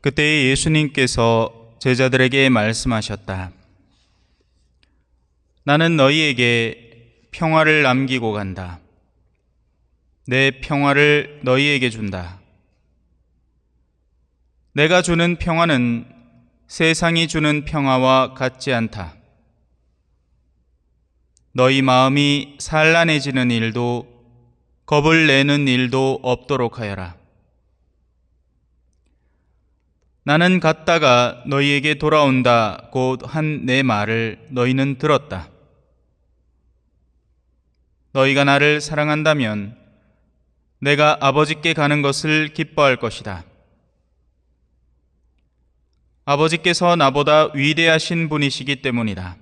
그때 예수님께서 제자들에게 말씀하셨다. 나는 너희에게 평화를 남기고 간다. 내 평화를 너희에게 준다. 내가 주는 평화는 세상이 주는 평화와 같지 않다. 너희 마음이 산란해지는 일도 겁을 내는 일도 없도록 하여라. 나는 갔다가 너희에게 돌아온다 곧 한 내 말을 너희는 들었다. 너희가 나를 사랑한다면 내가 아버지께 가는 것을 기뻐할 것이다. 아버지께서 나보다 위대하신 분이시기 때문이다.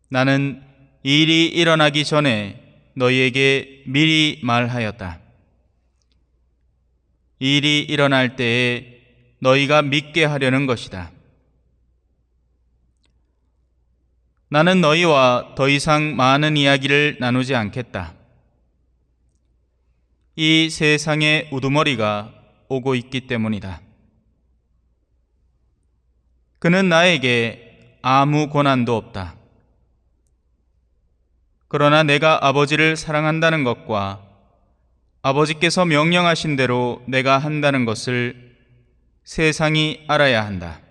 나는 이 일이 일어나기 전에 너희에게 미리 말하였다. 이 일이 일어날 때에 너희가 믿게 하려는 것이다. 나는 너희와 더 이상 많은 이야기를 나누지 않겠다. 이 세상의 우두머리가 오고 있기 때문이다. 그는 나에게 아무 권한도 없다. 그러나 내가 아버지를 사랑한다는 것과 아버지께서 명령하신 대로 내가 한다는 것을 세상이 알아야 한다.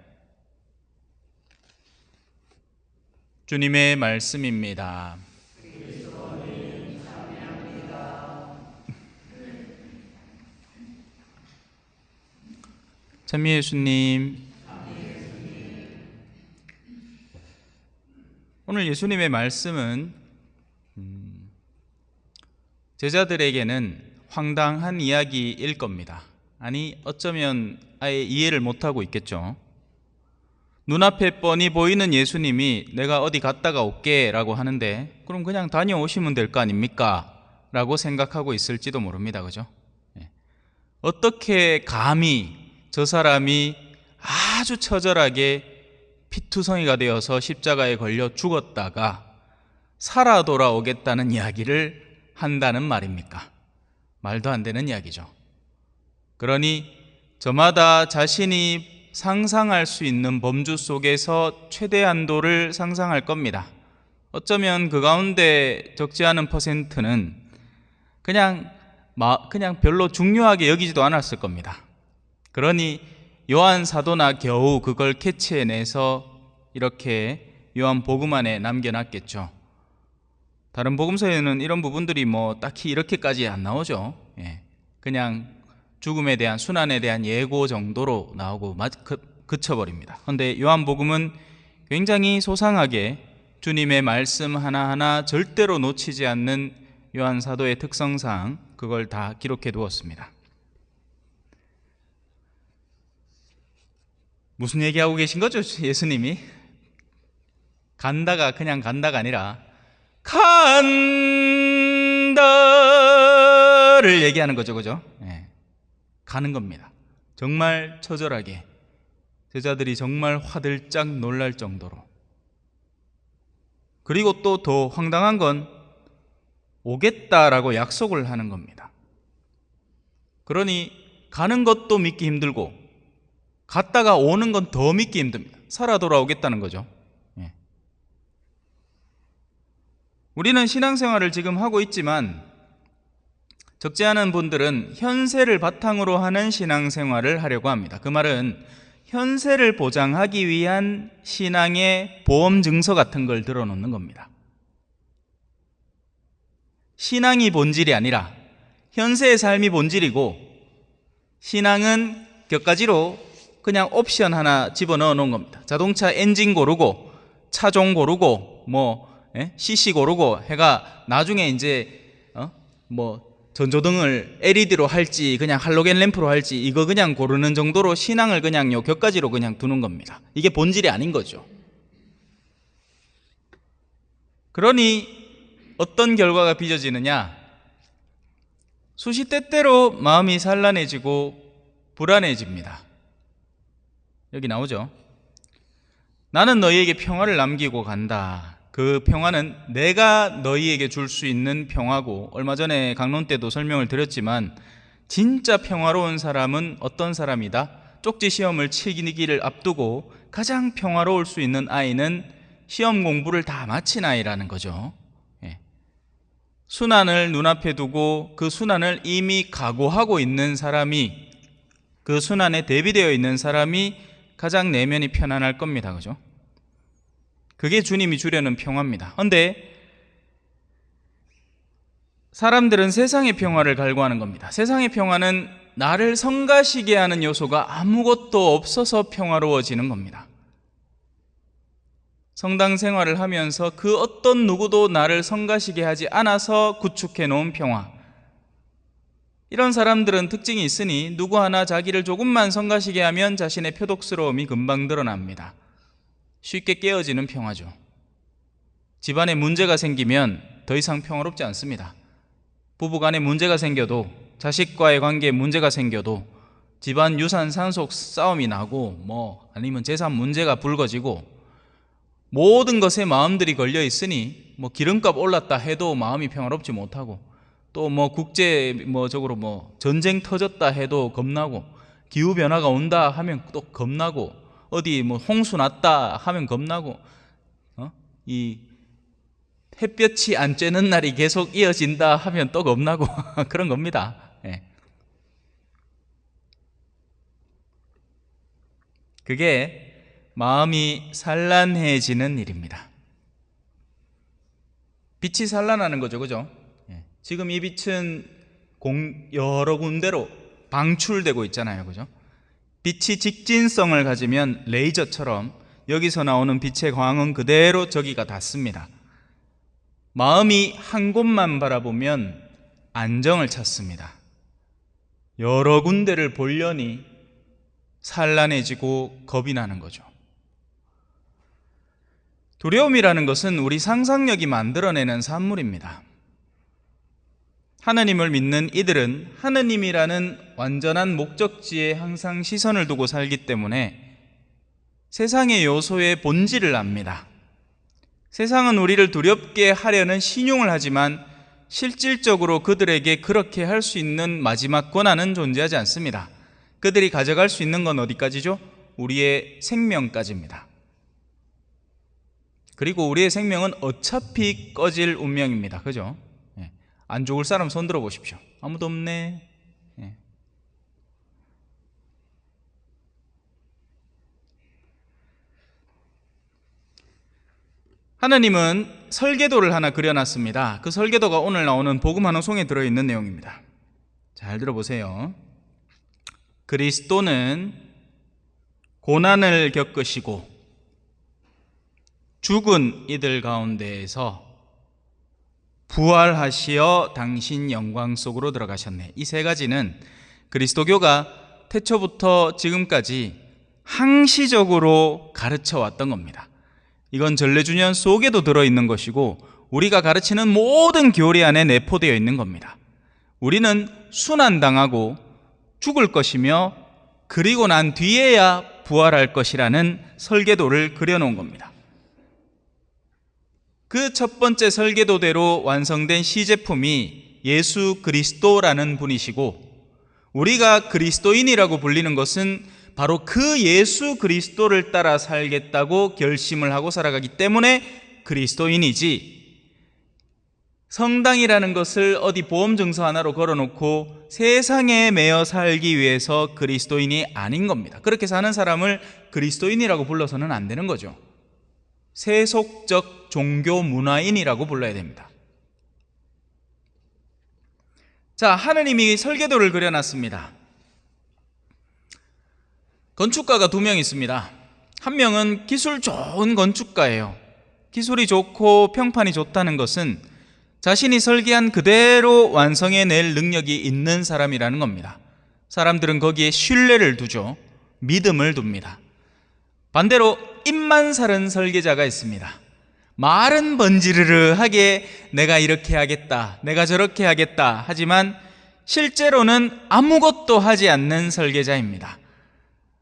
주님의 말씀입니다. 찬미 예수님, 오늘 예수님의 말씀은 제자들에게는 황당한 이야기일 겁니다. 아니, 어쩌면 아예 이해를 못하고 있겠죠. 눈앞에 뻔히 보이는 예수님이 내가 어디 갔다가 올게 라고 하는데 그럼 그냥 다녀오시면 될 거 아닙니까? 라고 생각하고 있을지도 모릅니다. 그죠? 어떻게 감히 저 사람이 아주 처절하게 피투성이가 되어서 십자가에 걸려 죽었다가 살아 돌아오겠다는 이야기를 한다는 말입니까? 말도 안 되는 이야기죠. 그러니 저마다 자신이 상상할 수 있는 범주 속에서 최대한도를 상상할 겁니다. 어쩌면 그 가운데 적지 않은 퍼센트는 그냥 별로 중요하게 여기지도 않았을 겁니다. 그러니 요한 사도나 겨우 그걸 캐치해내서 이렇게 요한 복음 안에 남겨놨겠죠. 다른 복음서에는 이런 부분들이 딱히 이렇게까지 안 나오죠. 그냥 죽음에 대한, 순환에 대한 예고 정도로 나오고 그쳐버립니다. 그런데 요한복음은 굉장히 소상하게 주님의 말씀 하나하나 절대로 놓치지 않는 요한 사도의 특성상 그걸 다 기록해 두었습니다. 무슨 얘기하고 계신 거죠, 예수님이? 간다가 그냥 간다가 아니라 간다를 얘기하는 거죠, 그죠? 가는 겁니다. 정말 처절하게 제자들이 정말 화들짝 놀랄 정도로. 그리고 또 더 황당한 건 오겠다라고 약속을 하는 겁니다. 그러니 가는 것도 믿기 힘들고 갔다가 오는 건 더 믿기 힘듭니다. 살아 돌아오겠다는 거죠. 우리는 신앙생활을 지금 하고 있지만 적지 않은 분들은 현세를 바탕으로 하는 신앙생활을 하려고 합니다. 그 말은 현세를 보장하기 위한 신앙의 보험증서 같은 걸 들어놓는 겁니다. 신앙이 본질이 아니라 현세의 삶이 본질이고 신앙은 격가지로 그냥 옵션 하나 집어넣어 놓은 겁니다. 자동차 엔진 고르고 차종 고르고 CC 고르고 해가 나중에 이제 전조등을 LED로 할지 그냥 할로겐 램프로 할지 이거 그냥 고르는 정도로 신앙을 그냥 격가지로 그냥 두는 겁니다. 이게 본질이 아닌 거죠. 그러니 어떤 결과가 빚어지느냐? 수시때때로 마음이 산란해지고 불안해집니다. 여기 나오죠. 나는 너희에게 평화를 남기고 간다. 그 평화는 내가 너희에게 줄 수 있는 평화고, 얼마 전에 강론 때도 설명을 드렸지만 진짜 평화로운 사람은 어떤 사람이다? 쪽지 시험을 치기를 앞두고 가장 평화로울 수 있는 아이는 시험 공부를 다 마친 아이라는 거죠. 순환을 눈앞에 두고 그 순환을 이미 각오하고 있는 사람이, 그 순환에 대비되어 있는 사람이 가장 내면이 편안할 겁니다. 그죠? 그게 주님이 주려는 평화입니다. 그런데 사람들은 세상의 평화를 갈구하는 겁니다. 세상의 평화는 나를 성가시게 하는 요소가 아무것도 없어서 평화로워지는 겁니다. 성당 생활을 하면서 그 어떤 누구도 나를 성가시게 하지 않아서 구축해 놓은 평화, 이런 사람들은 특징이 있으니 누구 하나 자기를 조금만 성가시게 하면 자신의 표독스러움이 금방 드러납니다. 쉽게 깨어지는 평화죠. 집안에 문제가 생기면 더 이상 평화롭지 않습니다. 부부간에 문제가 생겨도, 자식과의 관계에 문제가 생겨도, 집안 유산 상속 싸움이 나고 아니면 재산 문제가 불거지고 모든 것에 마음들이 걸려 있으니 기름값 올랐다 해도 마음이 평화롭지 못하고, 또 국제적으로 전쟁 터졌다 해도 겁나고, 기후 변화가 온다 하면 또 겁나고, 어디 홍수 났다 하면 겁나고, 이 햇볕이 안 쬐는 날이 계속 이어진다 하면 또 겁나고 그런 겁니다. 그게 마음이 산란해지는 일입니다. 빛이 산란하는 거죠. 그죠? 지금 이 빛은 여러 군데로 방출되고 있잖아요. 그죠? 빛이 직진성을 가지면 레이저처럼 여기서 나오는 빛의 광은 그대로 저기가 닿습니다. 마음이 한 곳만 바라보면 안정을 찾습니다. 여러 군데를 보려니 산란해지고 겁이 나는 거죠. 두려움이라는 것은 우리 상상력이 만들어내는 산물입니다. 하나님을 믿는 이들은 하나님이라는 완전한 목적지에 항상 시선을 두고 살기 때문에 세상의 요소의 본질을 압니다. 세상은 우리를 두렵게 하려는 신용을 하지만 실질적으로 그들에게 그렇게 할 수 있는 마지막 권한은 존재하지 않습니다. 그들이 가져갈 수 있는 건 어디까지죠? 우리의 생명까지입니다. 그리고 우리의 생명은 어차피 꺼질 운명입니다. 그죠? 안 죽을 사람 손 들어 보십시오. 아무도 없네. 하나님은 설계도를 하나 그려놨습니다. 그 설계도가 오늘 나오는 복음 한 호송에 들어있는 내용입니다. 잘 들어보세요. 그리스도는 고난을 겪으시고 죽은 이들 가운데에서 부활하시어 당신 영광 속으로 들어가셨네. 이 세 가지는 그리스도교가 태초부터 지금까지 항시적으로 가르쳐 왔던 겁니다. 이건 전래주년 속에도 들어있는 것이고 우리가 가르치는 모든 교리 안에 내포되어 있는 겁니다. 우리는 순환당하고 죽을 것이며 그리고 난 뒤에야 부활할 것이라는 설계도를 그려놓은 겁니다. 그 첫 번째 설계도대로 완성된 시제품이 예수 그리스도라는 분이시고, 우리가 그리스도인이라고 불리는 것은 바로 그 예수 그리스도를 따라 살겠다고 결심을 하고 살아가기 때문에 그리스도인이지, 성당이라는 것을 어디 보험증서 하나로 걸어놓고 세상에 매여 살기 위해서 그리스도인이 아닌 겁니다. 그렇게 사는 사람을 그리스도인이라고 불러서는 안 되는 거죠. 세속적 종교 문화인이라고 불러야 됩니다. 자, 하느님이 설계도를 그려놨습니다. 건축가가 2명 있습니다. 한 명은 기술 좋은 건축가예요. 기술이 좋고 평판이 좋다는 것은 자신이 설계한 그대로 완성해낼 능력이 있는 사람이라는 겁니다. 사람들은 거기에 신뢰를 두죠. 믿음을 둡니다. 반대로 입만 사른 설계자가 있습니다. 말은 번지르르하게 내가 이렇게 하겠다, 내가 저렇게 하겠다 하지만 실제로는 아무것도 하지 않는 설계자입니다.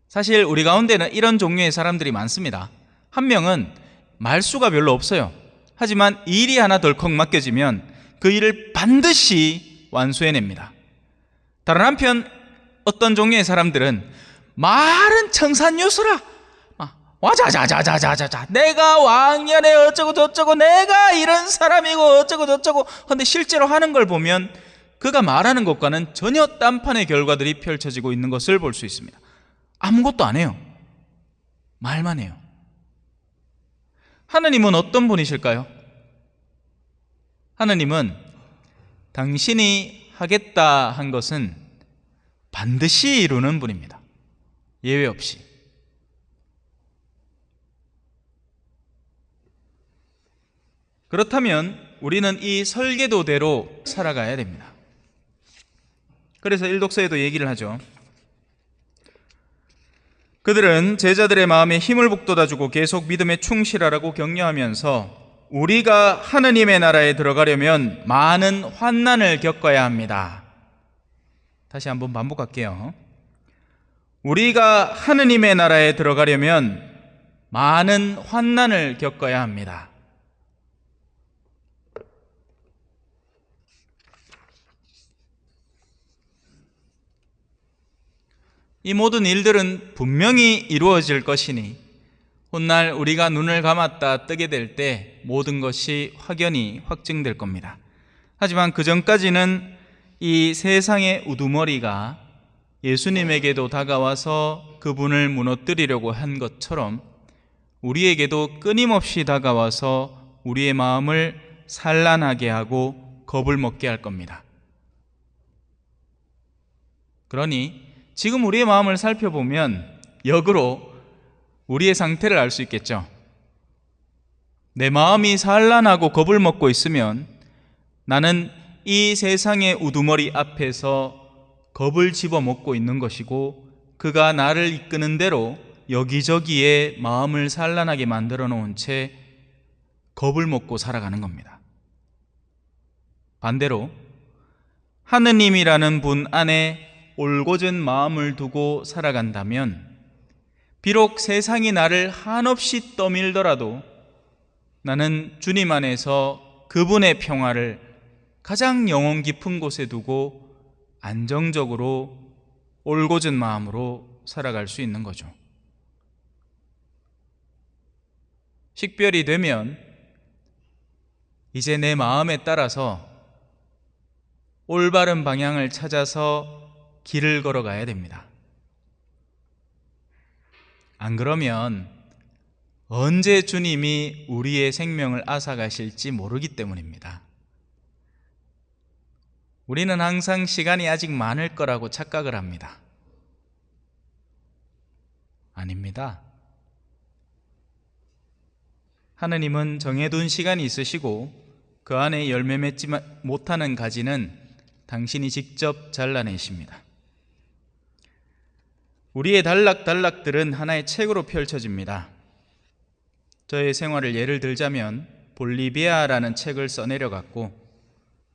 사실 우리 가운데는 이런 종류의 사람들이 많습니다. 한 명은 말수가 별로 없어요. 하지만 일이 하나 덜컥 맡겨지면 그 일을 반드시 완수해냅니다. 다른 한편 어떤 종류의 사람들은 말은 청산유수라, 와자자자자자자자, 내가 왕년에 어쩌고 저쩌고, 내가 이런 사람이고 어쩌고 저쩌고. 근데 실제로 하는 걸 보면 그가 말하는 것과는 전혀 딴판의 결과들이 펼쳐지고 있는 것을 볼 수 있습니다. 아무것도 안 해요. 말만 해요. 하느님은 어떤 분이실까요? 하느님은 당신이 하겠다 한 것은 반드시 이루는 분입니다. 예외 없이. 그렇다면 우리는 이 설계도대로 살아가야 됩니다. 그래서 일독서에도 얘기를 하죠. 그들은 제자들의 마음에 힘을 북돋아주고 계속 믿음에 충실하라고 격려하면서 우리가 하느님의 나라에 들어가려면 많은 환난을 겪어야 합니다. 다시 한번 반복할게요. 우리가 하느님의 나라에 들어가려면 많은 환난을 겪어야 합니다. 이 모든 일들은 분명히 이루어질 것이니 훗날 우리가 눈을 감았다 뜨게 될 때 모든 것이 확연히 확증될 겁니다. 하지만 그 전까지는 이 세상의 우두머리가 예수님에게도 다가와서 그분을 무너뜨리려고 한 것처럼 우리에게도 끊임없이 다가와서 우리의 마음을 산란하게 하고 겁을 먹게 할 겁니다. 그러니 지금 우리의 마음을 살펴보면 역으로 우리의 상태를 알 수 있겠죠. 내 마음이 산란하고 겁을 먹고 있으면 나는 이 세상의 우두머리 앞에서 겁을 집어먹고 있는 것이고 그가 나를 이끄는 대로 여기저기에 마음을 산란하게 만들어 놓은 채 겁을 먹고 살아가는 겁니다. 반대로 하느님이라는 분 안에 올곧은 마음을 두고 살아간다면 비록 세상이 나를 한없이 떠밀더라도 나는 주님 안에서 그분의 평화를 가장 영혼 깊은 곳에 두고 안정적으로 올곧은 마음으로 살아갈 수 있는 거죠. 식별이 되면 이제 내 마음에 따라서 올바른 방향을 찾아서 길을 걸어가야 됩니다. 안 그러면 언제 주님이 우리의 생명을 앗아가실지 모르기 때문입니다. 우리는 항상 시간이 아직 많을 거라고 착각을 합니다. 아닙니다. 하느님은 정해둔 시간이 있으시고 그 안에 열매 맺지 못하는 가지는 당신이 직접 잘라내십니다. 우리의 단락단락들은 하나의 책으로 펼쳐집니다. 저의 생활을 예를 들자면 볼리비아라는 책을 써내려갔고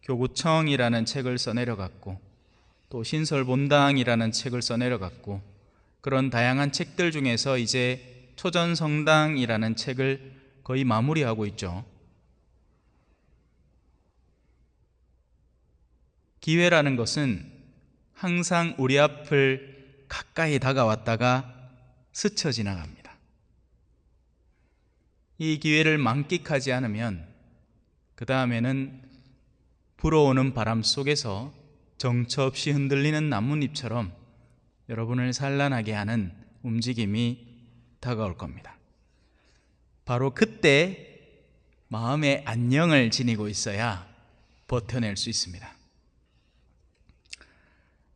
교구청이라는 책을 써내려갔고 또 신설본당이라는 책을 써내려갔고 그런 다양한 책들 중에서 이제 초전성당이라는 책을 거의 마무리하고 있죠. 기회라는 것은 항상 우리 앞을 가까이 다가왔다가 스쳐 지나갑니다. 이 기회를 만끽하지 않으면 그 다음에는 불어오는 바람 속에서 정처 없이 흔들리는 나뭇잎처럼 여러분을 산란하게 하는 움직임이 다가올 겁니다. 바로 그때 마음의 안녕을 지니고 있어야 버텨낼 수 있습니다.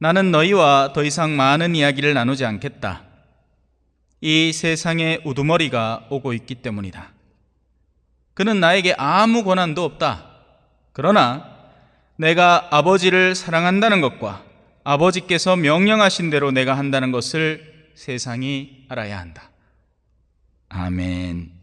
나는 너희와 더 이상 많은 이야기를 나누지 않겠다. 이 세상의 우두머리가 오고 있기 때문이다. 그는 나에게 아무 권한도 없다. 그러나 내가 아버지를 사랑한다는 것과 아버지께서 명령하신 대로 내가 한다는 것을 세상이 알아야 한다. 아멘.